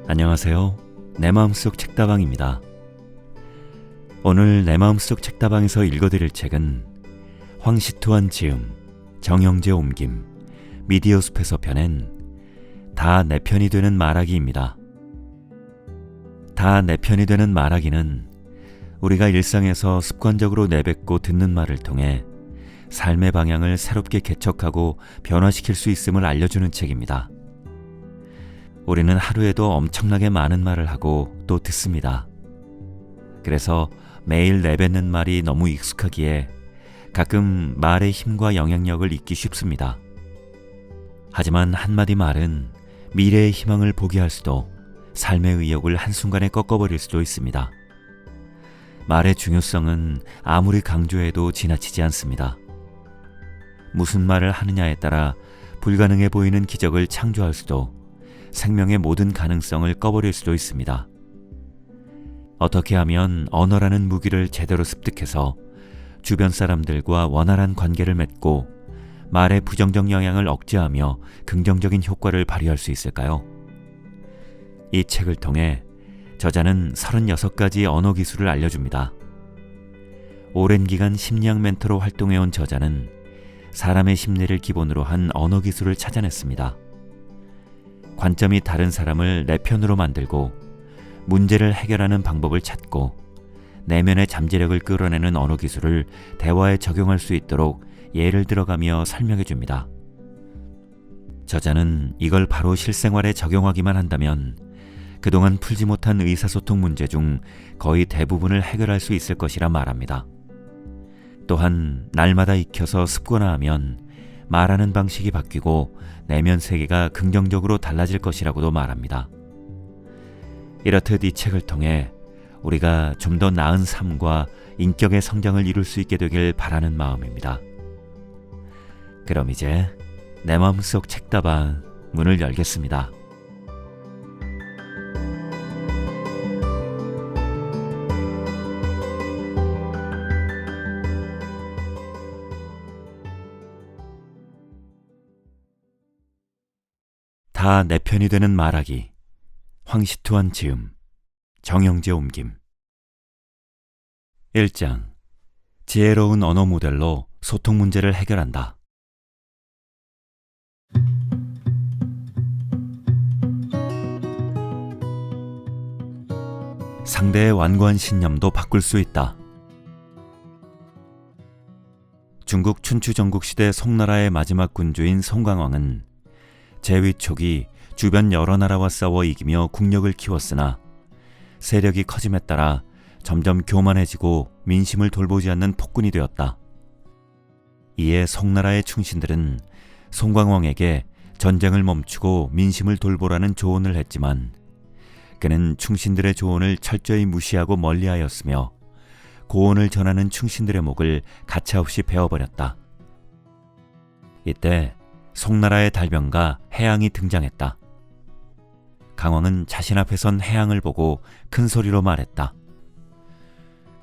안녕하세요. 내 마음속 책다방입니다. 오늘 내 마음속 책다방에서 읽어드릴 책은 황시투한 지음, 정영재 옮김, 미디어숲에서 펴낸 다 내 편이 되는 말하기입니다. 다 내 편이 되는 말하기는 우리가 일상에서 습관적으로 내뱉고 듣는 말을 통해 삶의 방향을 새롭게 개척하고 변화시킬 수 있음을 알려주는 책입니다. 우리는 하루에도 엄청나게 많은 말을 하고 또 듣습니다. 그래서 매일 내뱉는 말이 너무 익숙하기에 가끔 말의 힘과 영향력을 잊기 쉽습니다. 하지만 한마디 말은 미래의 희망을 보게 할 수도 삶의 의욕을 한순간에 꺾어버릴 수도 있습니다. 말의 중요성은 아무리 강조해도 지나치지 않습니다. 무슨 말을 하느냐에 따라 불가능해 보이는 기적을 창조할 수도 생명의 모든 가능성을 꺼버릴 수도 있습니다. 어떻게 하면 언어라는 무기를 제대로 습득해서 주변 사람들과 원활한 관계를 맺고 말의 부정적 영향을 억제하며 긍정적인 효과를 발휘할 수 있을까요? 이 책을 통해 저자는 36가지 언어 기술을 알려줍니다. 오랜 기간 심리학 멘토로 활동해온 저자는 사람의 심리를 기본으로 한 언어 기술을 찾아냈습니다. 관점이 다른 사람을 내 편으로 만들고 문제를 해결하는 방법을 찾고 내면의 잠재력을 끌어내는 언어 기술을 대화에 적용할 수 있도록 예를 들어가며 설명해 줍니다. 저자는 이걸 바로 실생활에 적용하기만 한다면 그동안 풀지 못한 의사소통 문제 중 거의 대부분을 해결할 수 있을 것이라 말합니다. 또한 날마다 익혀서 습관화하면 말하는 방식이 바뀌고 내면 세계가 긍정적으로 달라질 것이라고도 말합니다. 이렇듯 이 책을 통해 우리가 좀 더 나은 삶과 인격의 성장을 이룰 수 있게 되길 바라는 마음입니다. 그럼 이제 내 마음속 책다방 문을 열겠습니다. 다 내 편이 되는 말하기, 황시투한 지음, 정영재 옮김. 1장. 지혜로운 언어 모델로 소통 문제를 해결한다. 상대의 완고한 신념도 바꿀 수 있다. 중국 춘추 전국시대 송나라의 마지막 군주인 송강왕은 재위 초기 주변 여러 나라와 싸워 이기며 국력을 키웠으나 세력이 커짐에 따라 점점 교만해지고 민심을 돌보지 않는 폭군이 되었다. 이에 송나라의 충신들은 송강왕에게 전쟁을 멈추고 민심을 돌보라는 조언을 했지만 그는 충신들의 조언을 철저히 무시하고 멀리하였으며 고언을 전하는 충신들의 목을 가차없이 베어버렸다. 이때 송나라의 달변가 해양이 등장했다. 강왕은 자신 앞에 선 해양을 보고 큰 소리로 말했다.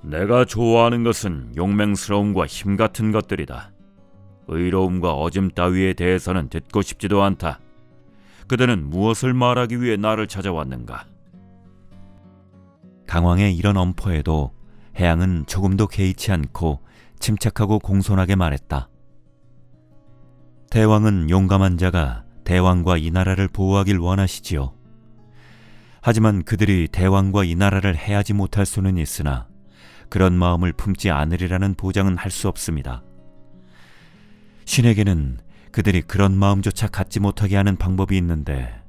내가 좋아하는 것은 용맹스러움과 힘 같은 것들이다. 의로움과 어짐 따위에 대해서는 듣고 싶지도 않다. 그대는 무엇을 말하기 위해 나를 찾아왔는가? 강왕의 이런 엄포에도 해양은 조금도 개의치 않고 침착하고 공손하게 말했다. 대왕은 용감한 자가 대왕과 이 나라를 보호하길 원하시지요. 하지만 그들이 대왕과 이 나라를 해하지 못할 수는 있으나 그런 마음을 품지 않으리라는 보장은 할 수 없습니다. 신에게는 그들이 그런 마음조차 갖지 못하게 하는 방법이 있는데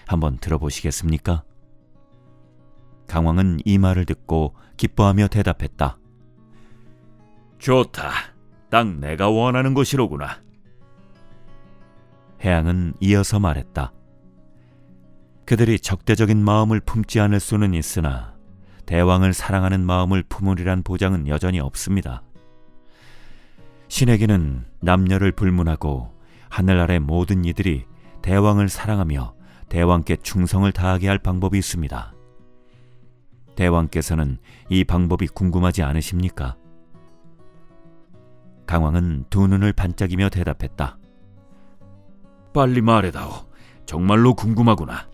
한번 들어보시겠습니까? 강왕은 이 말을 듣고 기뻐하며 대답했다. 좋다. 딱 내가 원하는 것이로구나. 해양은 이어서 말했다. 그들이 적대적인 마음을 품지 않을 수는 있으나 대왕을 사랑하는 마음을 품으리란 보장은 여전히 없습니다. 신에게는 남녀를 불문하고 하늘 아래 모든 이들이 대왕을 사랑하며 대왕께 충성을 다하게 할 방법이 있습니다. 대왕께서는 이 방법이 궁금하지 않으십니까? 강왕은 두 눈을 반짝이며 대답했다. 빨리 말해다오. 정말로 궁금하구나.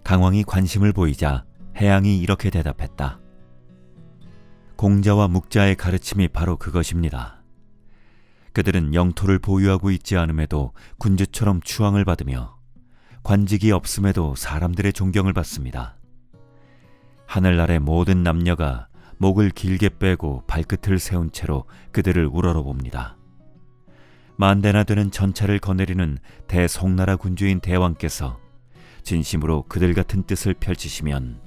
강왕이 관심을 보이자 해양이 이렇게 대답했다. 공자와 묵자의 가르침이 바로 그것입니다. 그들은 영토를 보유하고 있지 않음에도 군주처럼 추앙을 받으며 관직이 없음에도 사람들의 존경을 받습니다. 하늘 아래 모든 남녀가 목을 길게 빼고 발끝을 세운 채로 그들을 우러러봅니다. 만대나 되는 전차를 거느리는 대송나라 군주인 대왕께서 진심으로 그들 같은 뜻을 펼치시면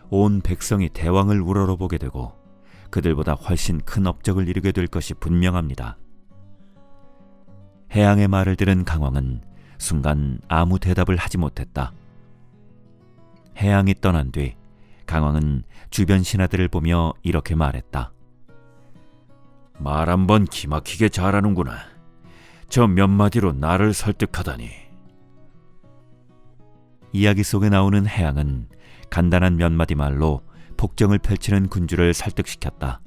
온 백성이 대왕을 우러러보게 되고 그들보다 훨씬 큰 업적을 이루게 될 것이 분명합니다. 해양의 말을 들은 강왕은 순간 아무 대답을 하지 못했다. 해양이 떠난 뒤 강왕은 주변 신하들을 보며 이렇게 말했다. 말 한 번 기막히게 잘하는구나. 저 몇 마디로 나를 설득하다니. 이야기 속에 나오는 해양은 간단한 몇 마디 말로 폭정을 펼치는 군주를 설득시켰다.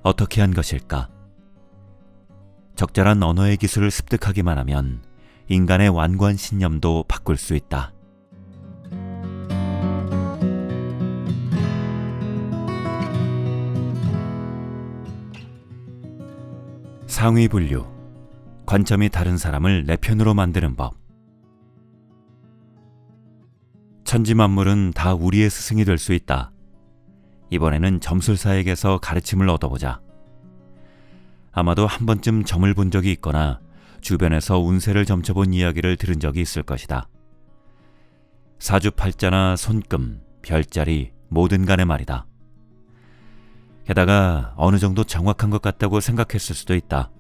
어떻게 한 것일까? 적절한 언어의 기술을 습득하기만 하면 인간의 완고한 신념도 바꿀 수 있다. 상위 분류, 관점이 다른 사람을 내 편으로 만드는 법. 천지만물은 다 우리의 스승이 될 수 있다. 이번에는 점술사에게서 가르침을 얻어보자. 아마도 한 번쯤 점을 본 적이 있거나 주변에서 운세를 점쳐본 이야기를 들은 적이 있을 것이다. 사주팔자나 손금, 별자리, 뭐든 간에 말이다. 게다가 어느 정도 정확한 것 같다고 생각했을 수도 있다.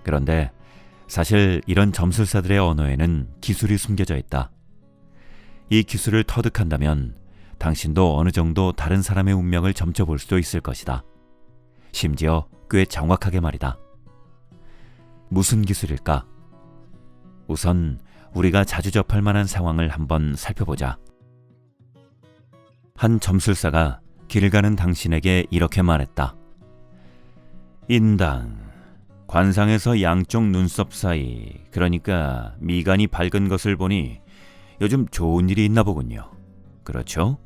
그런데 사실 이런 점술사들의 언어에는 기술이 숨겨져 있다. 이 기술을 터득한다면 당신도 어느 정도 다른 사람의 운명을 점쳐볼 수도 있을 것이다. 심지어 꽤 정확하게 말이다. 무슨 기술일까? 우선 우리가 자주 접할 만한 상황을 한번 살펴보자. 한 점술사가 길 가는 당신에게 이렇게 말했다. 인당, 관상에서 양쪽 눈썹 사이, 그러니까 미간이 밝은 것을 보니 요즘 좋은 일이 있나 보군요. 그렇죠?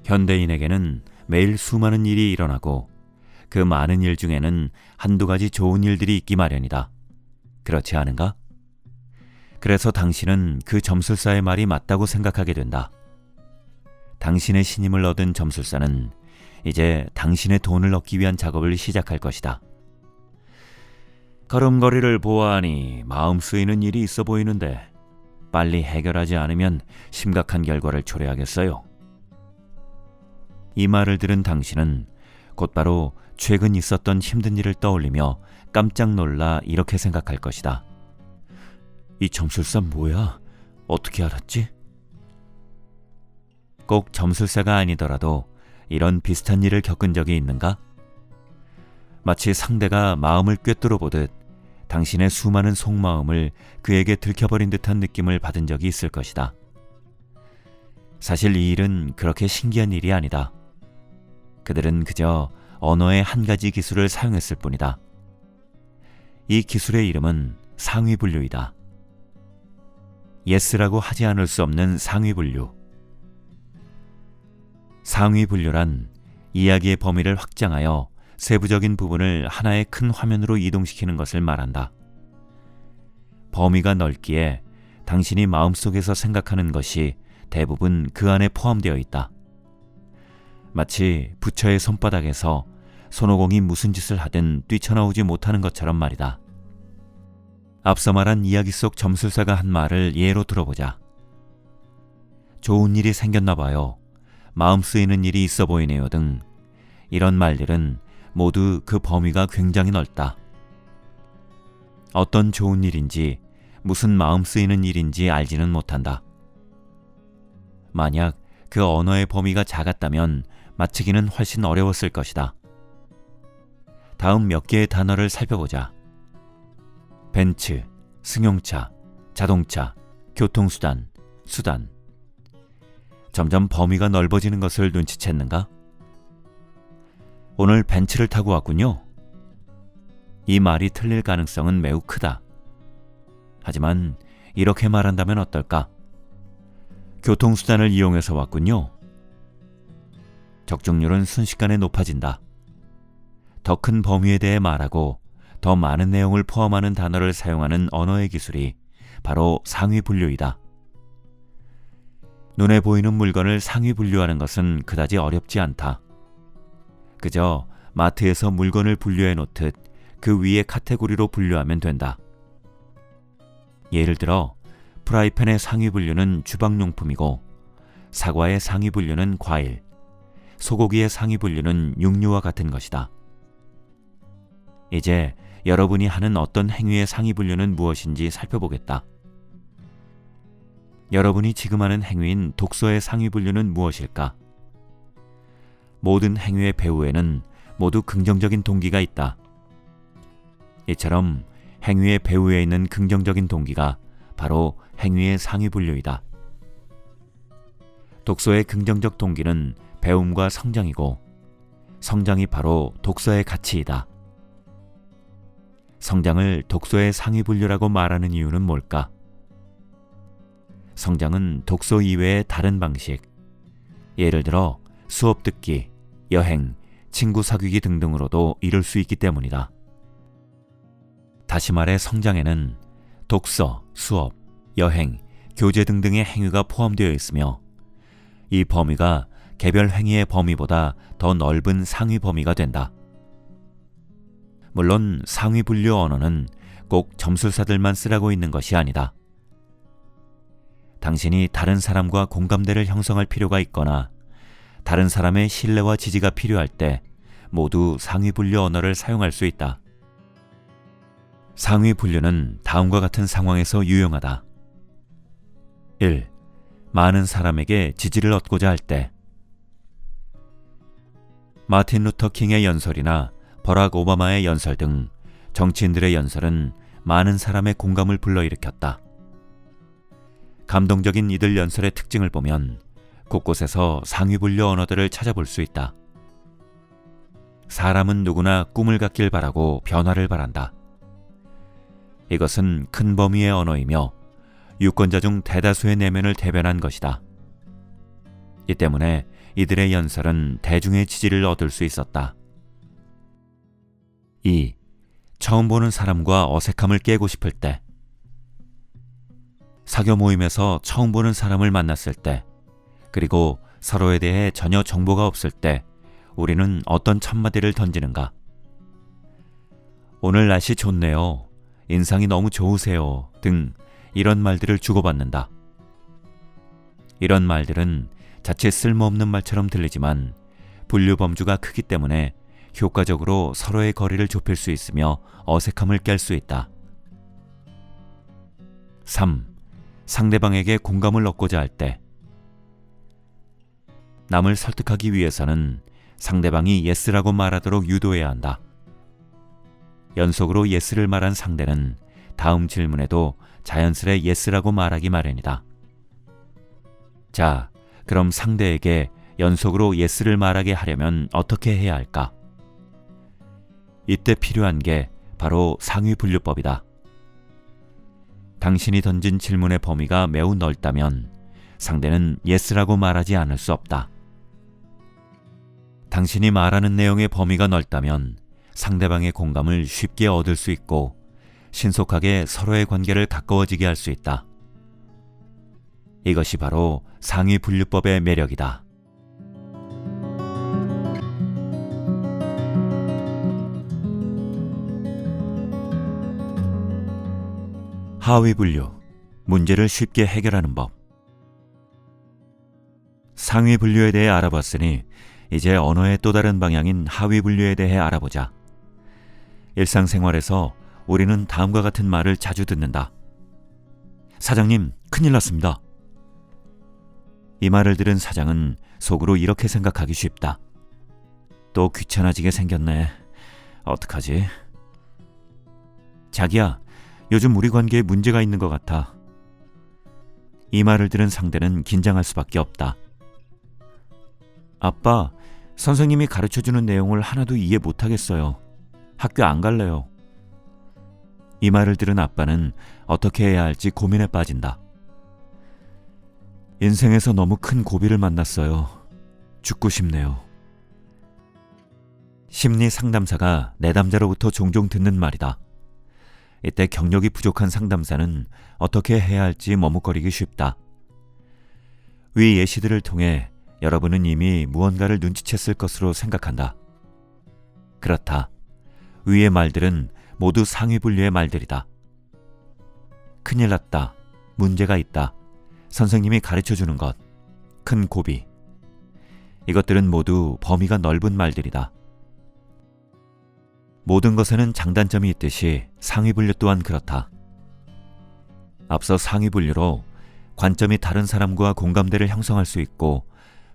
현대인에게는 매일 수많은 일이 일어나고 그 많은 일 중에는 한두 가지 좋은 일들이 있기 마련이다. 그렇지 않은가? 그래서 당신은 그 점술사의 말이 맞다고 생각하게 된다. 당신의 신임을 얻은 점술사는 이제 당신의 돈을 얻기 위한 작업을 시작할 것이다. 걸음걸이를 보아하니 마음 쓰이는 일이 있어 보이는데 빨리 해결하지 않으면 심각한 결과를 초래하겠어요. 이 말을 들은 당신은 곧바로 최근 있었던 힘든 일을 떠올리며 깜짝 놀라 이렇게 생각할 것이다. 이 점술사 뭐야? 어떻게 알았지? 꼭 점술사가 아니더라도 이런 비슷한 일을 겪은 적이 있는가? 마치 상대가 마음을 꿰뚫어 보듯 당신의 수많은 속마음을 그에게 들켜버린 듯한 느낌을 받은 적이 있을 것이다. 사실 이 일은 그렇게 신기한 일이 아니다. 그들은 그저 언어의 한 가지 기술을 사용했을 뿐이다. 이 기술의 이름은 상위분류이다. 예스라고 하지 않을 수 없는 상위분류. 상위분류란 이야기의 범위를 확장하여 세부적인 부분을 하나의 큰 화면으로 이동시키는 것을 말한다. 범위가 넓기에 당신이 마음속에서 생각하는 것이 대부분 그 안에 포함되어 있다. 마치 부처의 손바닥에서 손오공이 무슨 짓을 하든 뛰쳐나오지 못하는 것처럼 말이다. 앞서 말한 이야기 속 점술사가 한 말을 예로 들어보자. 좋은 일이 생겼나 봐요. 마음 쓰이는 일이 있어 보이네요 등 이런 말들은 모두 그 범위가 굉장히 넓다. 어떤 좋은 일인지 무슨 마음 쓰이는 일인지 알지는 못한다. 만약 그 언어의 범위가 작았다면 맞히기는 훨씬 어려웠을 것이다. 다음 몇 개의 단어를 살펴보자. 벤츠, 승용차, 자동차, 교통수단, 수단. 점점 범위가 넓어지는 것을 눈치챘는가? 오늘 벤츠를 타고 왔군요. 이 말이 틀릴 가능성은 매우 크다. 하지만 이렇게 말한다면 어떨까? 교통수단을 이용해서 왔군요. 적중률은 순식간에 높아진다. 더 큰 범위에 대해 말하고 더 많은 내용을 포함하는 단어를 사용하는 언어의 기술이 바로 상위 분류이다. 눈에 보이는 물건을 상위 분류하는 것은 그다지 어렵지 않다. 그저 마트에서 물건을 분류해 놓듯 그 위에 카테고리로 분류하면 된다. 예를 들어 프라이팬의 상위 분류는 주방용품이고 사과의 상위 분류는 과일, 소고기의 상위 분류는 육류와 같은 것이다. 이제 여러분이 하는 어떤 행위의 상위 분류는 무엇인지 살펴보겠다. 여러분이 지금 하는 행위인 독서의 상위 분류는 무엇일까? 모든 행위의 배후에는 모두 긍정적인 동기가 있다. 이처럼 행위의 배후에 있는 긍정적인 동기가 바로 행위의 상위 분류이다. 독서의 긍정적 동기는 배움과 성장이고 성장이 바로 독서의 가치이다. 성장을 독서의 상위 분류라고 말하는 이유는 뭘까? 성장은 독서 이외의 다른 방식, 예를 들어 수업 듣기, 여행, 친구 사귀기 등등으로도 이룰 수 있기 때문이다. 다시 말해 성장에는 독서, 수업, 여행, 교제 등등의 행위가 포함되어 있으며 이 범위가 개별 행위의 범위보다 더 넓은 상위 범위가 된다. 물론 상위 분류 언어는 꼭 점술사들만 쓰라고 있는 것이 아니다. 당신이 다른 사람과 공감대를 형성할 필요가 있거나 다른 사람의 신뢰와 지지가 필요할 때 모두 상위 분류 언어를 사용할 수 있다. 상위 분류는 다음과 같은 상황에서 유용하다. 1. 많은 사람에게 지지를 얻고자 할 때. 마틴 루터 킹의 연설이나 버락 오바마의 연설 등 정치인들의 연설은 많은 사람의 공감을 불러일으켰다. 감동적인 이들 연설의 특징을 보면 곳곳에서 상위 분류 언어들을 찾아볼 수 있다. 사람은 누구나 꿈을 갖길 바라고 변화를 바란다. 이것은 큰 범위의 언어이며 유권자 중 대다수의 내면을 대변한 것이다. 이 때문에 이들의 연설은 대중의 지지를 얻을 수 있었다. 2. 처음 보는 사람과 어색함을 깨고 싶을 때. 사교 모임에서 처음 보는 사람을 만났을 때, 그리고 서로에 대해 전혀 정보가 없을 때 우리는 어떤 첫마디를 던지는가? 오늘 날씨 좋네요. 인상이 너무 좋으세요. 등 이런 말들을 주고받는다. 이런 말들은 자칫 쓸모없는 말처럼 들리지만 분류 범주가 크기 때문에 효과적으로 서로의 거리를 좁힐 수 있으며 어색함을 깰 수 있다. 3. 상대방에게 공감을 얻고자 할 때. 남을 설득하기 위해서는 상대방이 예스라고 말하도록 유도해야 한다. 연속으로 예스를 말한 상대는 다음 질문에도 자연스레 예스라고 말하기 마련이다. 자, 그럼 상대에게 연속으로 예스를 말하게 하려면 어떻게 해야 할까? 이때 필요한 게 바로 상위 분류법이다. 당신이 던진 질문의 범위가 매우 넓다면 상대는 예스라고 말하지 않을 수 없다. 당신이 말하는 내용의 범위가 넓다면 상대방의 공감을 쉽게 얻을 수 있고 신속하게 서로의 관계를 가까워지게 할 수 있다. 이것이 바로 상위 분류법의 매력이다. 하위 분류, 문제를 쉽게 해결하는 법. 상위 분류에 대해 알아봤으니 이제 언어의 또 다른 방향인 하위 분류에 대해 알아보자. 일상생활에서 우리는 다음과 같은 말을 자주 듣는다. 사장님, 큰일 났습니다. 이 말을 들은 사장은 속으로 이렇게 생각하기 쉽다. 또 귀찮아지게 생겼네. 어떡하지? 자기야, 요즘 우리 관계에 문제가 있는 것 같아. 이 말을 들은 상대는 긴장할 수밖에 없다. 아빠, 선생님이 가르쳐주는 내용을 하나도 이해 못하겠어요. 학교 안 갈래요. 이 말을 들은 아빠는 어떻게 해야 할지 고민에 빠진다. 인생에서 너무 큰 고비를 만났어요. 죽고 싶네요. 심리 상담사가 내담자로부터 종종 듣는 말이다. 이때 경력이 부족한 상담사는 어떻게 해야 할지 머뭇거리기 쉽다. 위 예시들을 통해 여러분은 이미 무언가를 눈치챘을 것으로 생각한다. 그렇다. 위의 말들은 모두 상위 분류의 말들이다. 큰일 났다. 문제가 있다. 선생님이 가르쳐주는 것. 큰 고비. 이것들은 모두 범위가 넓은 말들이다. 모든 것에는 장단점이 있듯이 상위 분류 또한 그렇다. 앞서 상위 분류로 관점이 다른 사람과 공감대를 형성할 수 있고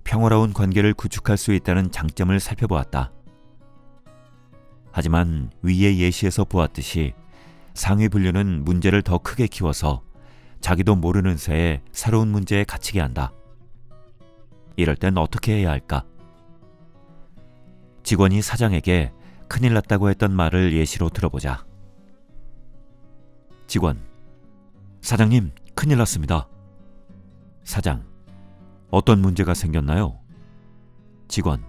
평화로운 관계를 구축할 수 있다는 장점을 살펴보았다. 하지만 위의 예시에서 보았듯이 상위 분류는 문제를 더 크게 키워서 자기도 모르는 새에 새로운 문제에 갇히게 한다. 이럴 땐 어떻게 해야 할까? 직원이 사장에게 큰일 났다고 했던 말을 예시로 들어보자. 직원: 사장님, 큰일 났습니다. 사장: 어떤 문제가 생겼나요? 직원: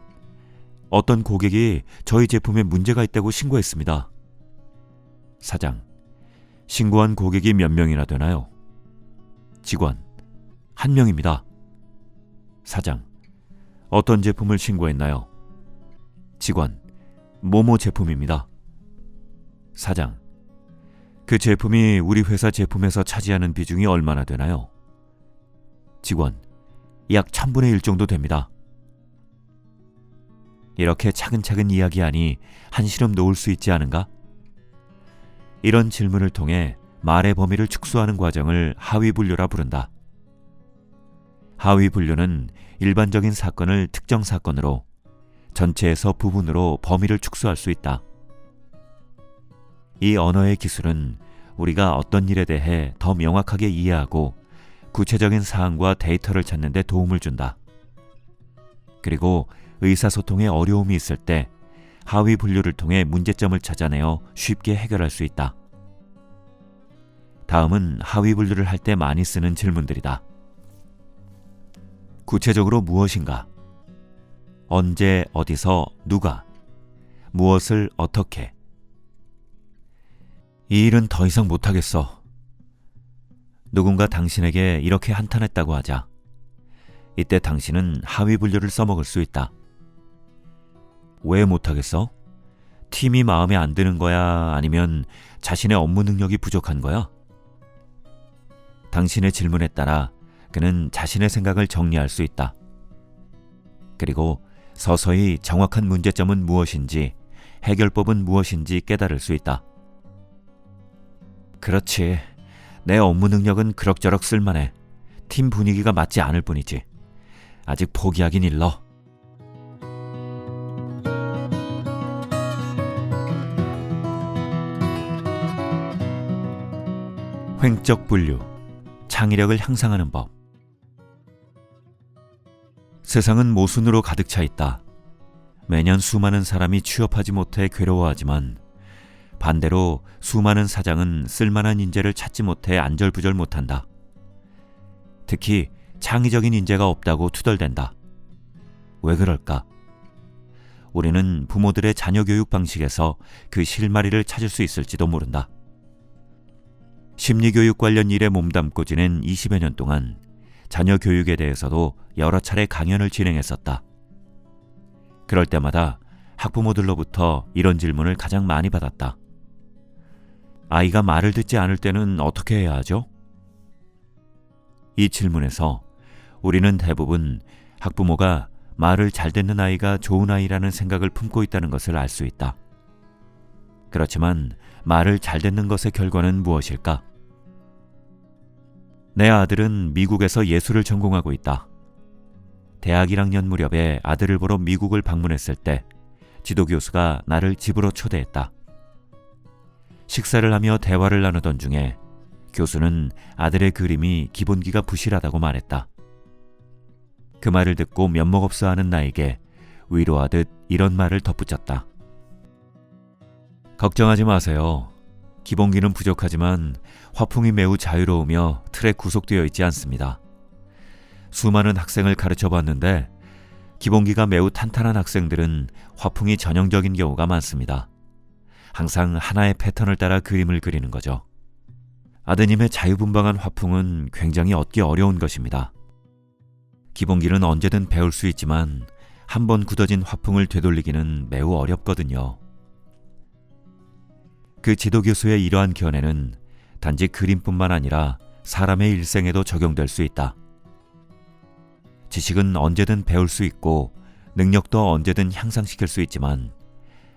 어떤 고객이 저희 제품에 문제가 있다고 신고했습니다. 사장: 신고한 고객이 몇 명이나 되나요? 직원: 1명입니다. 사장: 어떤 제품을 신고했나요? 직원: 뭐뭐 제품입니다. 사장: 그 제품이 우리 회사 제품에서 차지하는 비중이 얼마나 되나요? 직원: 약 1000분의 1 정도 됩니다. 이렇게 차근차근 이야기하니 한시름 놓을 수 있지 않은가? 이런 질문을 통해 말의 범위를 축소하는 과정을 하위 분류라 부른다. 하위 분류는 일반적인 사건을 특정 사건으로, 전체에서 부분으로 범위를 축소할 수 있다. 이 언어의 기술은 우리가 어떤 일에 대해 더 명확하게 이해하고 구체적인 사항과 데이터를 찾는 데 도움을 준다. 그리고 의사소통에 어려움이 있을 때 하위 분류를 통해 문제점을 찾아내어 쉽게 해결할 수 있다. 다음은 하위 분류를 할 때 많이 쓰는 질문들이다. 구체적으로 무엇인가? 언제, 어디서, 누가? 무엇을 어떻게? 이 일은 더 이상 못하겠어. 누군가 당신에게 이렇게 한탄했다고 하자. 이때 당신은 하위 분류를 써먹을 수 있다. 왜 못하겠어? 팀이 마음에 안 드는 거야? 아니면 자신의 업무 능력이 부족한 거야? 당신의 질문에 따라 그는 자신의 생각을 정리할 수 있다. 그리고 서서히 정확한 문제점은 무엇인지, 해결법은 무엇인지 깨달을 수 있다. 그렇지. 내 업무 능력은 그럭저럭 쓸만해. 팀 분위기가 맞지 않을 뿐이지. 아직 포기하긴 일러. 횡적 분류, 창의력을 향상하는 법. 세상은 모순으로 가득 차 있다. 매년 수많은 사람이 취업하지 못해 괴로워하지만 반대로 수많은 사장은 쓸만한 인재를 찾지 못해 안절부절 못한다. 특히 창의적인 인재가 없다고 투덜댄다. 왜 그럴까? 우리는 부모들의 자녀 교육 방식에서 그 실마리를 찾을 수 있을지도 모른다. 심리교육 관련 일에 몸담고 지낸 20여 년 동안 자녀 교육에 대해서도 여러 차례 강연을 진행했었다. 그럴 때마다 학부모들로부터 이런 질문을 가장 많이 받았다. 아이가 말을 듣지 않을 때는 어떻게 해야 하죠? 이 질문에서 우리는 대부분 학부모가 말을 잘 듣는 아이가 좋은 아이라는 생각을 품고 있다는 것을 알 수 있다. 그렇지만 말을 잘 듣는 것의 결과는 무엇일까? 내 아들은 미국에서 예술을 전공하고 있다. 대학 1학년 무렵에 아들을 보러 미국을 방문했을 때 지도교수가 나를 집으로 초대했다. 식사를 하며 대화를 나누던 중에 교수는 아들의 그림이 기본기가 부실하다고 말했다. 그 말을 듣고 면목없어하는 나에게 위로하듯 이런 말을 덧붙였다. 걱정하지 마세요. 기본기는 부족하지만 화풍이 매우 자유로우며 틀에 구속되어 있지 않습니다. 수많은 학생을 가르쳐 봤는데 기본기가 매우 탄탄한 학생들은 화풍이 전형적인 경우가 많습니다. 항상 하나의 패턴을 따라 그림을 그리는 거죠. 아드님의 자유분방한 화풍은 굉장히 얻기 어려운 것입니다. 기본기는 언제든 배울 수 있지만 한 번 굳어진 화풍을 되돌리기는 매우 어렵거든요. 그 지도교수의 이러한 견해는 단지 그림뿐만 아니라 사람의 일생에도 적용될 수 있다. 지식은 언제든 배울 수 있고 능력도 언제든 향상시킬 수 있지만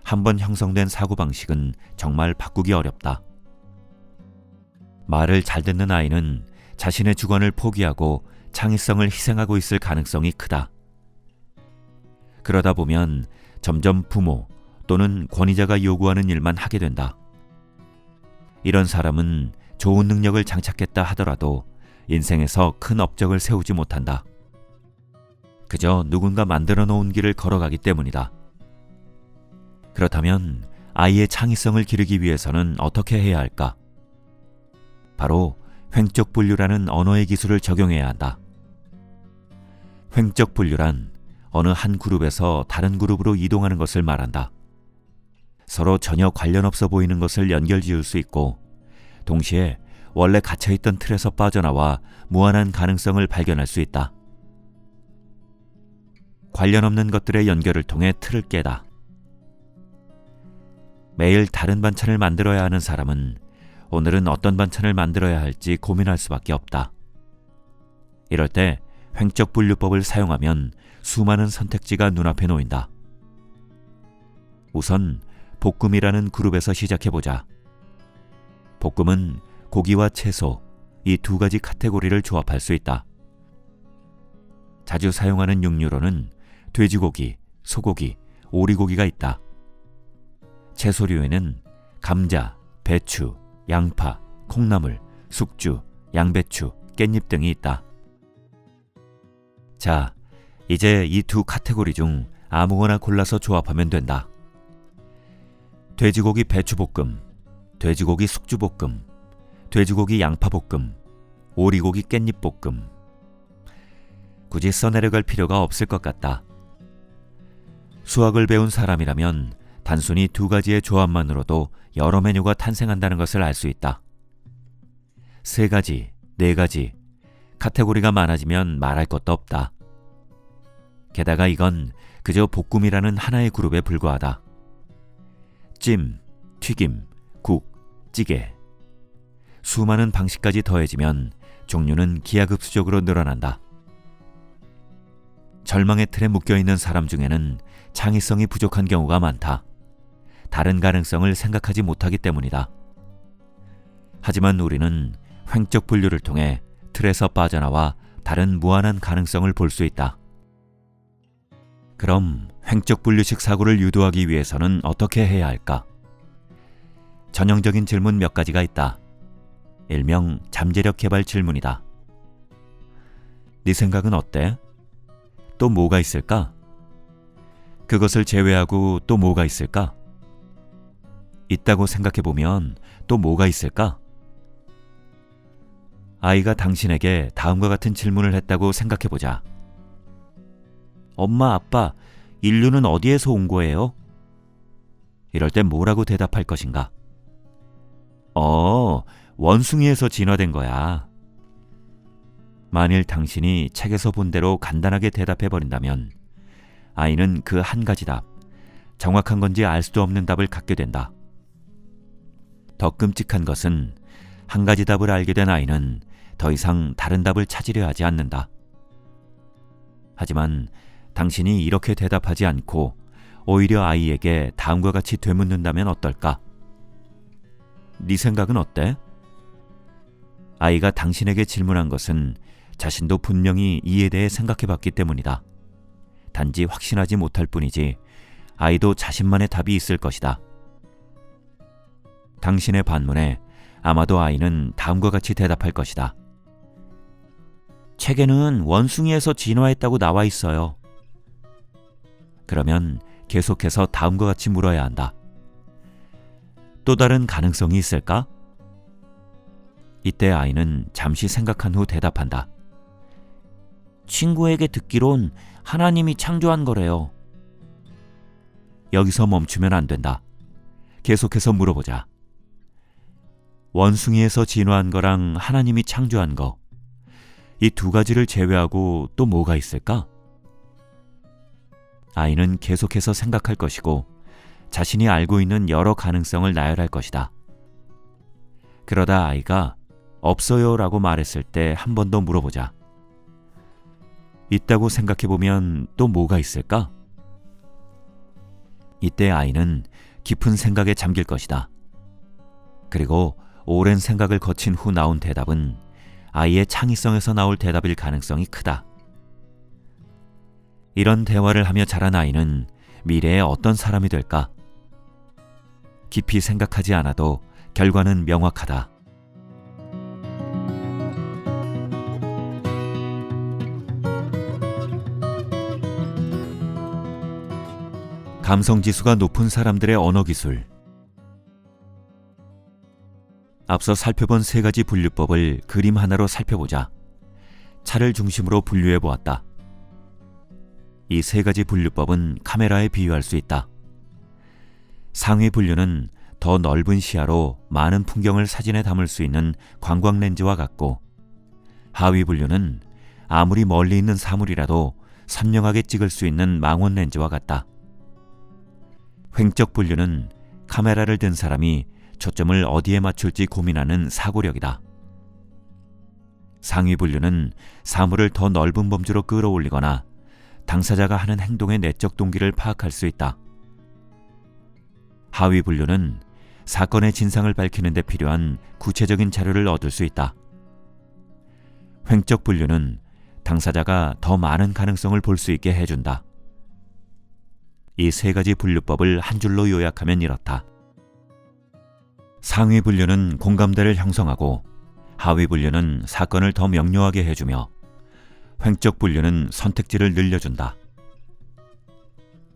한 번 형성된 사고방식은 정말 바꾸기 어렵다. 말을 잘 듣는 아이는 자신의 주관을 포기하고 창의성을 희생하고 있을 가능성이 크다. 그러다 보면 점점 부모 또는 권위자가 요구하는 일만 하게 된다. 이런 사람은 좋은 능력을 장착했다 하더라도 인생에서 큰 업적을 세우지 못한다. 그저 누군가 만들어 놓은 길을 걸어가기 때문이다. 그렇다면 아이의 창의성을 기르기 위해서는 어떻게 해야 할까? 바로 횡적 분류라는 언어의 기술을 적용해야 한다. 횡적 분류란 어느 한 그룹에서 다른 그룹으로 이동하는 것을 말한다. 서로 전혀 관련 없어 보이는 것을 연결지을 수 있고 동시에 원래 갇혀있던 틀에서 빠져나와 무한한 가능성을 발견할 수 있다. 관련 없는 것들의 연결을 통해 틀을 깨다. 매일 다른 반찬을 만들어야 하는 사람은 오늘은 어떤 반찬을 만들어야 할지 고민할 수밖에 없다. 이럴 때 횡적 분류법을 사용하면 수많은 선택지가 눈앞에 놓인다. 우선 볶음이라는 그룹에서 시작해보자. 볶음은 고기와 채소, 이 두 가지 카테고리를 조합할 수 있다. 자주 사용하는 육류로는 돼지고기, 소고기, 오리고기가 있다. 채소류에는 감자, 배추, 양파, 콩나물, 숙주, 양배추, 깻잎 등이 있다. 자, 이제 이 두 카테고리 중 아무거나 골라서 조합하면 된다. 돼지고기 배추볶음, 돼지고기 숙주볶음, 돼지고기 양파볶음, 오리고기 깻잎볶음. 굳이 써내려갈 필요가 없을 것 같다. 수학을 배운 사람이라면 단순히 두 가지의 조합만으로도 여러 메뉴가 탄생한다는 것을 알 수 있다. 세 가지, 네 가지, 카테고리가 많아지면 말할 것도 없다. 게다가 이건 그저 볶음이라는 하나의 그룹에 불과하다. 찜, 튀김, 국, 찌개. 수많은 방식까지 더해지면 종류는 기하급수적으로 늘어난다. 절망의 틀에 묶여있는 사람 중에는 창의성이 부족한 경우가 많다. 다른 가능성을 생각하지 못하기 때문이다. 하지만 우리는 횡적 분류를 통해 틀에서 빠져나와 다른 무한한 가능성을 볼 수 있다. 그럼 횡적 분류식 사고를 유도하기 위해서는 어떻게 해야 할까? 전형적인 질문 몇 가지가 있다. 일명 잠재력 개발 질문이다. 네 생각은 어때? 또 뭐가 있을까? 그것을 제외하고 또 뭐가 있을까? 있다고 생각해보면 또 뭐가 있을까? 아이가 당신에게 다음과 같은 질문을 했다고 생각해보자. 엄마, 아빠, 인류는 어디에서 온 거예요? 이럴 때 뭐라고 대답할 것인가? 원숭이에서 진화된 거야. 만일 당신이 책에서 본 대로 간단하게 대답해버린다면 아이는 그 한 가지 답, 정확한 건지 알 수도 없는 답을 갖게 된다. 더 끔찍한 것은 한 가지 답을 알게 된 아이는 더 이상 다른 답을 찾으려 하지 않는다. 하지만 당신이 이렇게 대답하지 않고 오히려 아이에게 다음과 같이 되묻는다면 어떨까? 네 생각은 어때? 아이가 당신에게 질문한 것은 자신도 분명히 이에 대해 생각해봤기 때문이다. 단지 확신하지 못할 뿐이지 아이도 자신만의 답이 있을 것이다. 당신의 반문에 아마도 아이는 다음과 같이 대답할 것이다. 책에는 원숭이에서 진화했다고 나와 있어요. 그러면 계속해서 다음과 같이 물어야 한다. 또 다른 가능성이 있을까? 이때 아이는 잠시 생각한 후 대답한다. 친구에게 듣기론 하나님이 창조한 거래요. 여기서 멈추면 안 된다. 계속해서 물어보자. 원숭이에서 진화한 거랑 하나님이 창조한 거, 이 두 가지를 제외하고 또 뭐가 있을까? 아이는 계속해서 생각할 것이고 자신이 알고 있는 여러 가능성을 나열할 것이다. 그러다 아이가 없어요 라고 말했을 때 한 번 더 물어보자. 있다고 생각해보면 또 뭐가 있을까? 이때 아이는 깊은 생각에 잠길 것이다. 그리고 오랜 생각을 거친 후 나온 대답은 아이의 창의성에서 나올 대답일 가능성이 크다. 이런 대화를 하며 자란 아이는 미래에 어떤 사람이 될까? 깊이 생각하지 않아도 결과는 명확하다. 감성지수가 높은 사람들의 언어기술. 앞서 살펴본 세 가지 분류법을 그림 하나로 살펴보자. 차를 중심으로 분류해 보았다. 이 세 가지 분류법은 카메라에 비유할 수 있다. 상위 분류는 더 넓은 시야로 많은 풍경을 사진에 담을 수 있는 관광 렌즈와 같고, 하위 분류는 아무리 멀리 있는 사물이라도 선명하게 찍을 수 있는 망원 렌즈와 같다. 횡적 분류는 카메라를 든 사람이 초점을 어디에 맞출지 고민하는 사고력이다. 상위 분류는 사물을 더 넓은 범주로 끌어올리거나 당사자가 하는 행동의 내적 동기를 파악할 수 있다. 하위 분류는 사건의 진상을 밝히는 데 필요한 구체적인 자료를 얻을 수 있다. 횡적 분류는 당사자가 더 많은 가능성을 볼 수 있게 해준다. 이 세 가지 분류법을 한 줄로 요약하면 이렇다. 상위 분류는 공감대를 형성하고, 하위 분류는 사건을 더 명료하게 해주며, 횡적 분류는 선택지를 늘려준다.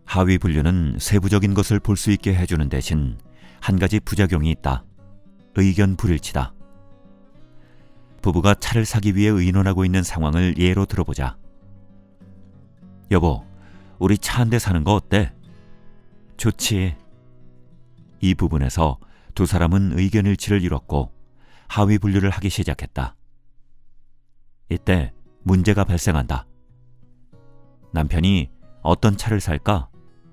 하위 분류는 세부적인 것을 볼 수 있게 해주는 대신 한 가지 부작용이 있다. 의견 불일치다. 부부가 차를 사기 위해 의논하고 있는 상황을 예로 들어보자. 여보, 우리 차 한 대 사는 거 어때? 좋지. 이 부분에서 두 사람은 의견 일치를 이뤘고 하위 분류를 하기 시작했다. 이때 문제가 발생한다. 남편이 어떤 차를 살까?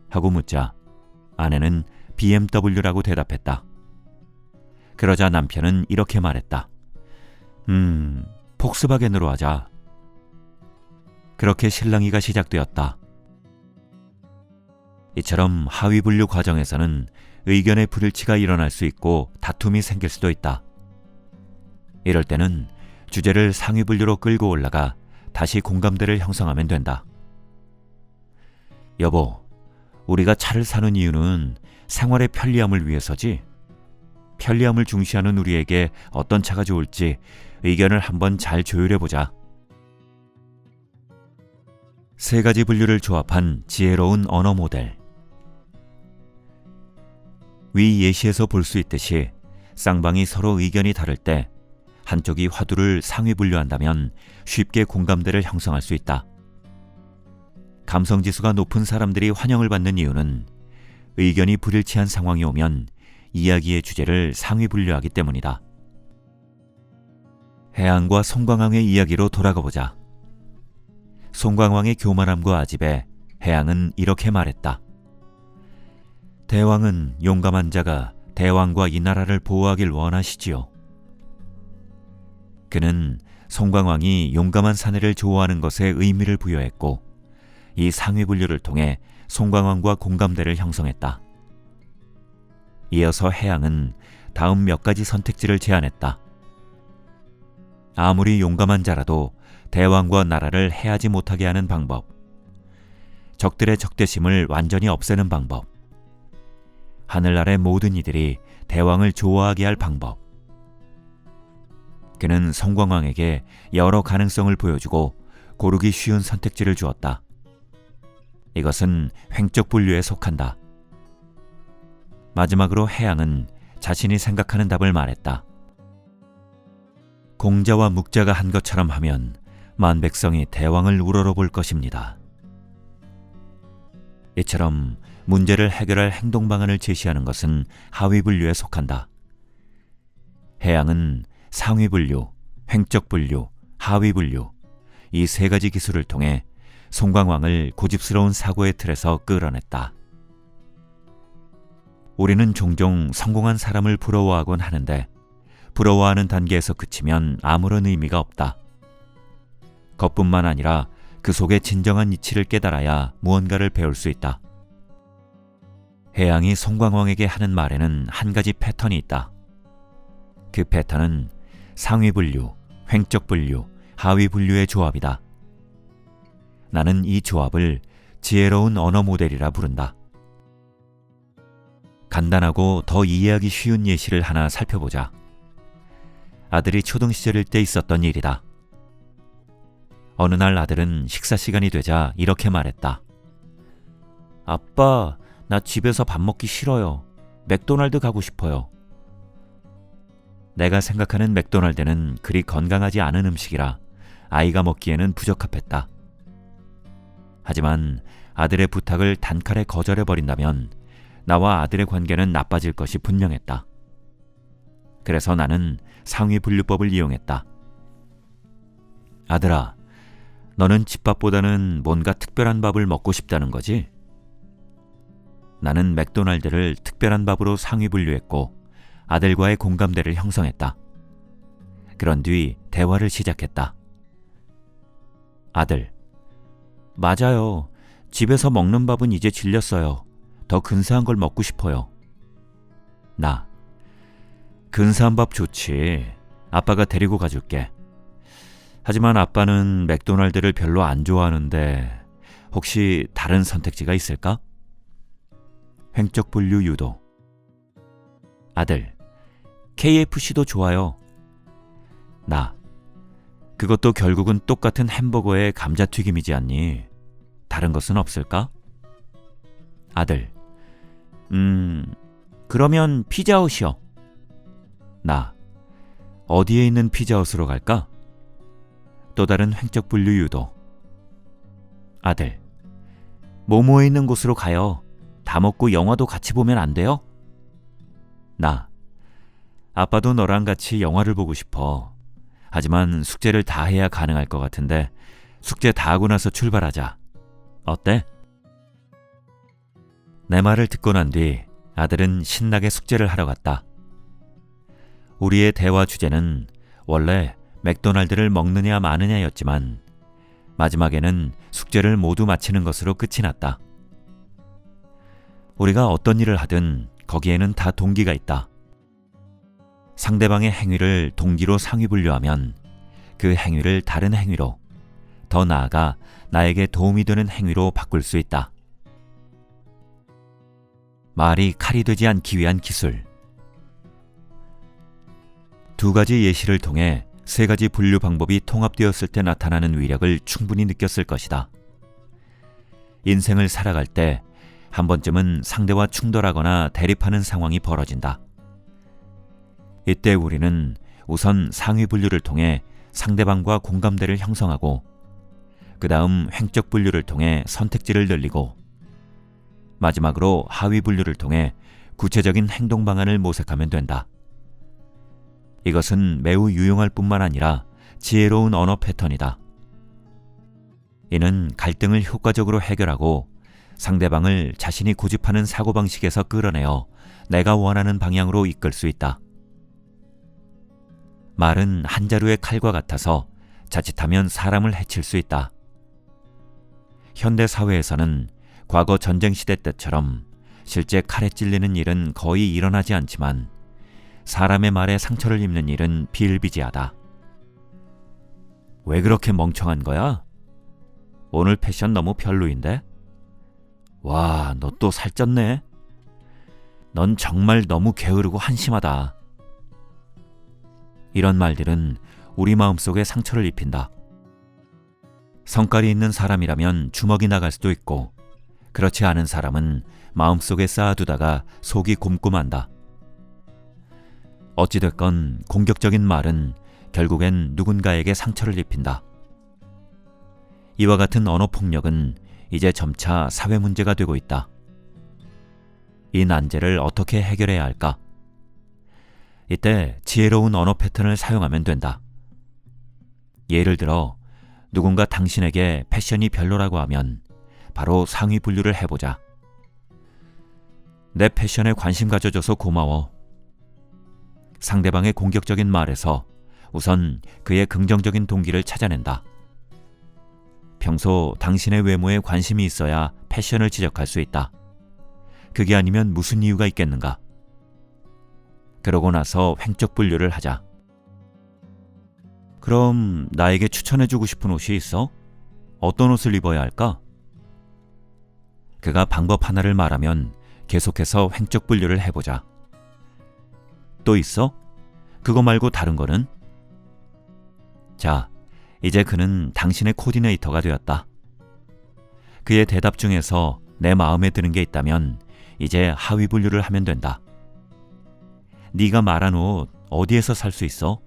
하고 묻자 아내는 BMW라고 대답했다. 그러자 남편은 이렇게 말했다. 폭스바겐으로 하자. 그렇게 실랑이가 시작되었다. 이처럼 하위 분류 과정에서는 의견의 불일치가 일어날 수 있고 다툼이 생길 수도 있다. 이럴 때는 주제를 상위 분류로 끌고 올라가 다시 공감대를 형성하면 된다. 여보, 우리가 차를 사는 이유는 생활의 편리함을 위해서지. 편리함을 중시하는 우리에게 어떤 차가 좋을지 의견을 한번 잘 조율해보자. 세 가지 분류를 조합한 지혜로운 언어 모델. 위 예시에서 볼 수 있듯이 쌍방이 서로 의견이 다를 때 한쪽이 화두를 상위 분류한다면 쉽게 공감대를 형성할 수 있다. 감성지수가 높은 사람들이 환영을 받는 이유는 의견이 불일치한 상황이 오면 이야기의 주제를 상위 분류하기 때문이다. 해양과 송광왕의 이야기로 돌아가 보자. 송광왕의 교만함과 아집에 해양은 이렇게 말했다. 대왕은 용감한 자가 대왕과 이 나라를 보호하길 원하시지요. 그는 송광왕이 용감한 사내를 좋아하는 것에 의미를 부여했고 이 상위 분류를 통해 송광왕과 공감대를 형성했다. 이어서 해양은 다음 몇 가지 선택지를 제안했다. 아무리 용감한 자라도 대왕과 나라를 해하지 못하게 하는 방법, 적들의 적대심을 완전히 없애는 방법, 하늘 아래 모든 이들이 대왕을 좋아하게 할 방법. 그는 송광왕에게 여러 가능성을 보여주고 고르기 쉬운 선택지를 주었다. 이것은 횡적 분류에 속한다. 마지막으로 해양은 자신이 생각하는 답을 말했다. 공자와 묵자가 한 것처럼 하면 만백성이 대왕을 우러러볼 것입니다. 이처럼 문제를 해결할 행동 방안을 제시하는 것은 하위분류에 속한다. 해양은 상위분류, 횡적분류, 하위분류 이 세 가지 기술을 통해 송광왕을 고집스러운 사고의 틀에서 끌어냈다. 우리는 종종 성공한 사람을 부러워하곤 하는데 부러워하는 단계에서 그치면 아무런 의미가 없다. 그것뿐만 아니라 그 속의 진정한 이치를 깨달아야 무언가를 배울 수 있다. 해양이 송광왕에게 하는 말에는 한 가지 패턴이 있다. 그 패턴은 상위분류, 횡적분류, 하위분류의 조합이다. 나는 이 조합을 지혜로운 언어 모델이라 부른다. 간단하고 더 이해하기 쉬운 예시를 하나 살펴보자. 아들이 초등시절일 때 있었던 일이다. 어느 날 아들은 식사 시간이 되자 이렇게 말했다. 아빠, 나 집에서 밥 먹기 싫어요. 맥도날드 가고 싶어요. 내가 생각하는 맥도날드는 그리 건강하지 않은 음식이라 아이가 먹기에는 부적합했다. 하지만 아들의 부탁을 단칼에 거절해버린다면 나와 아들의 관계는 나빠질 것이 분명했다. 그래서 나는 상위분류법을 이용했다. 아들아, 너는 집밥보다는 뭔가 특별한 밥을 먹고 싶다는 거지? 나는 맥도날드를 특별한 밥으로 상위분류했고 아들과의 공감대를 형성했다. 그런 뒤 대화를 시작했다. 아들, 맞아요. 집에서 먹는 밥은 이제 질렸어요. 더 근사한 걸 먹고 싶어요. 나, 근사한 밥 좋지. 아빠가 데리고 가줄게. 하지만 아빠는 맥도날드를 별로 안 좋아하는데 혹시 다른 선택지가 있을까? 횡적분류 유도. 아들, KFC도 좋아요. 나, 그것도 결국은 똑같은 햄버거에 감자튀김이지 않니? 다른 것은 없을까? 아들, 그러면 피자헛이요. 나, 어디에 있는 피자헛으로 갈까? 또 다른 횡적분류 유도. 아들, 모모에 있는 곳으로 가요. 다 먹고 영화도 같이 보면 안 돼요? 나, 아빠도 너랑 같이 영화를 보고 싶어. 하지만 숙제를 다 해야 가능할 것 같은데 숙제 다 하고 나서 출발하자. 어때? 내 말을 듣고 난 뒤 아들은 신나게 숙제를 하러 갔다. 우리의 대화 주제는 원래 맥도날드를 먹느냐 마느냐였지만 마지막에는 숙제를 모두 마치는 것으로 끝이 났다. 우리가 어떤 일을 하든 거기에는 다 동기가 있다. 상대방의 행위를 동기로 상위분류하면 그 행위를 다른 행위로, 더 나아가 나에게 도움이 되는 행위로 바꿀 수 있다. 말이 칼이 되지 않기 위한 기술. 두 가지 예시를 통해 세 가지 분류 방법이 통합되었을 때 나타나는 위력을 충분히 느꼈을 것이다. 인생을 살아갈 때 한 번쯤은 상대와 충돌하거나 대립하는 상황이 벌어진다. 이때 우리는 우선 상위 분류를 통해 상대방과 공감대를 형성하고 그 다음 횡적 분류를 통해 선택지를 늘리고 마지막으로 하위 분류를 통해 구체적인 행동 방안을 모색하면 된다. 이것은 매우 유용할 뿐만 아니라 지혜로운 언어 패턴이다. 이는 갈등을 효과적으로 해결하고 상대방을 자신이 고집하는 사고방식에서 끌어내어 내가 원하는 방향으로 이끌 수 있다. 말은 한 자루의 칼과 같아서 자칫하면 사람을 해칠 수 있다. 현대 사회에서는 과거 전쟁시대 때처럼 실제 칼에 찔리는 일은 거의 일어나지 않지만 사람의 말에 상처를 입는 일은 비일비재하다. 왜 그렇게 멍청한 거야? 오늘 패션 너무 별로인데? 와, 너 또 살쪘네? 넌 정말 너무 게으르고 한심하다. 이런 말들은 우리 마음속에 상처를 입힌다. 성깔이 있는 사람이라면 주먹이 나갈 수도 있고 그렇지 않은 사람은 마음속에 쌓아두다가 속이 곰곰한다. 어찌됐건 공격적인 말은 결국엔 누군가에게 상처를 입힌다. 이와 같은 언어 폭력은 이제 점차 사회 문제가 되고 있다. 이 난제를 어떻게 해결해야 할까? 이때 지혜로운 언어 패턴을 사용하면 된다. 예를 들어 누군가 당신에게 패션이 별로라고 하면 바로 상위 분류를 해보자. 내 패션에 관심 가져줘서 고마워. 상대방의 공격적인 말에서 우선 그의 긍정적인 동기를 찾아낸다. 평소 당신의 외모에 관심이 있어야 패션을 지적할 수 있다. 그게 아니면 무슨 이유가 있겠는가? 그러고 나서 횡적 분류를 하자. 그럼 나에게 추천해주고 싶은 옷이 있어? 어떤 옷을 입어야 할까? 그가 방법 하나를 말하면 계속해서 횡적 분류를 해보자. 또 있어? 그거 말고 다른 거는? 자, 이제 그는 당신의 코디네이터가 되었다. 그의 대답 중에서 내 마음에 드는 게 있다면 이제 하위 분류를 하면 된다. 네가 말한 옷 어디에서 살 수 있어?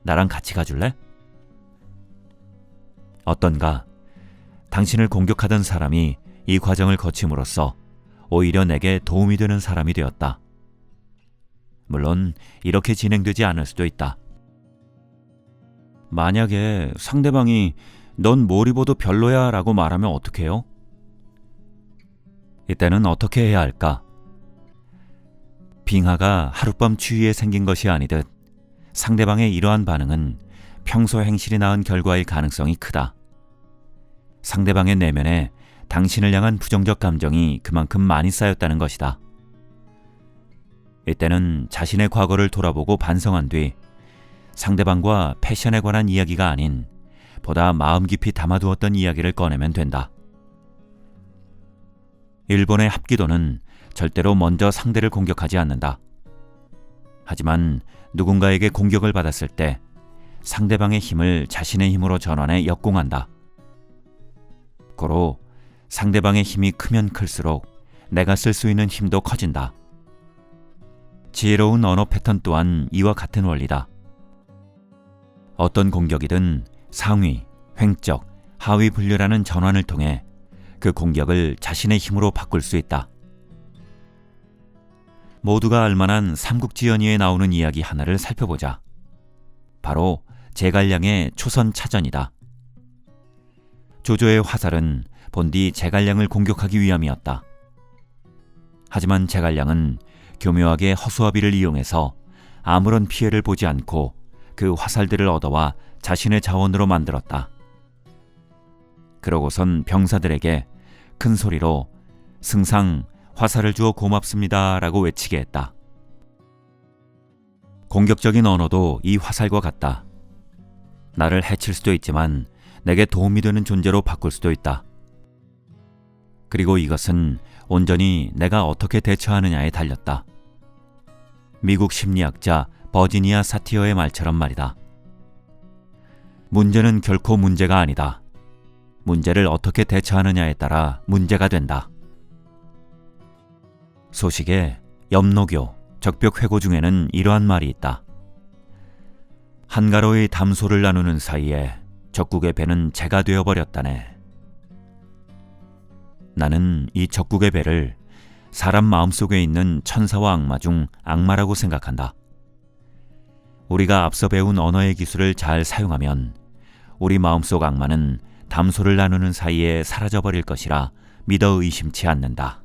나랑 같이 가줄래? 어떤가? 당신을 공격하던 사람이 이 과정을 거침으로써 오히려 내게 도움이 되는 사람이 되었다. 물론 이렇게 진행되지 않을 수도 있다. 만약에 상대방이 넌 뭘 입어도 별로야 라고 말하면 어떡해요? 이때는 어떻게 해야 할까? 빙하가 하룻밤 추위에 생긴 것이 아니듯 상대방의 이러한 반응은 평소 행실이 낳은 결과일 가능성이 크다. 상대방의 내면에 당신을 향한 부정적 감정이 그만큼 많이 쌓였다는 것이다. 이때는 자신의 과거를 돌아보고 반성한 뒤 상대방과 패션에 관한 이야기가 아닌 보다 마음 깊이 담아두었던 이야기를 꺼내면 된다. 일본의 합기도는 절대로 먼저 상대를 공격하지 않는다. 하지만 누군가에게 공격을 받았을 때 상대방의 힘을 자신의 힘으로 전환해 역공한다. 고로 상대방의 힘이 크면 클수록 내가 쓸 수 있는 힘도 커진다. 지혜로운 언어 패턴 또한 이와 같은 원리다. 어떤 공격이든 상위, 횡적, 하위 분류라는 전환을 통해 그 공격을 자신의 힘으로 바꿀 수 있다. 모두가 알만한 삼국지연의에 나오는 이야기 하나를 살펴보자. 바로 제갈량의 초선차전이다. 조조의 화살은 본디 제갈량을 공격하기 위함이었다. 하지만 제갈량은 교묘하게 허수아비를 이용해서 아무런 피해를 보지 않고 그 화살들을 얻어와 자신의 자원으로 만들었다. 그러고선 병사들에게 큰 소리로 승상 화살을 주어 고맙습니다 라고 외치게 했다. 공격적인 언어도 이 화살과 같다. 나를 해칠 수도 있지만 내게 도움이 되는 존재로 바꿀 수도 있다. 그리고 이것은 온전히 내가 어떻게 대처하느냐에 달렸다. 미국 심리학자 버지니아 사티어의 말처럼 말이다. 문제는 결코 문제가 아니다. 문제를 어떻게 대처하느냐에 따라 문제가 된다. 소식에 엽노교, 적벽회고 중에는 이러한 말이 있다. 한가로이 담소를 나누는 사이에 적국의 배는 재가 되어버렸다네. 나는 이 적국의 배를 사람 마음속에 있는 천사와 악마 중 악마라고 생각한다. 우리가 앞서 배운 언어의 기술을 잘 사용하면 우리 마음속 악마는 담소를 나누는 사이에 사라져버릴 것이라 믿어 의심치 않는다.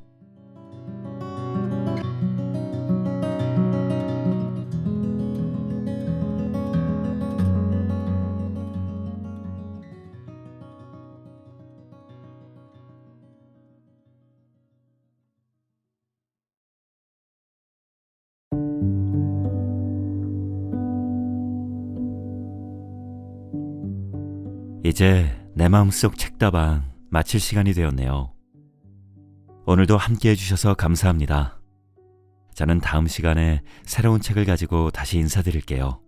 이제 내 마음속 책다방 마칠 시간이 되었네요. 오늘도 함께 해주셔서 감사합니다. 저는 다음 시간에 새로운 책을 가지고 다시 인사드릴게요.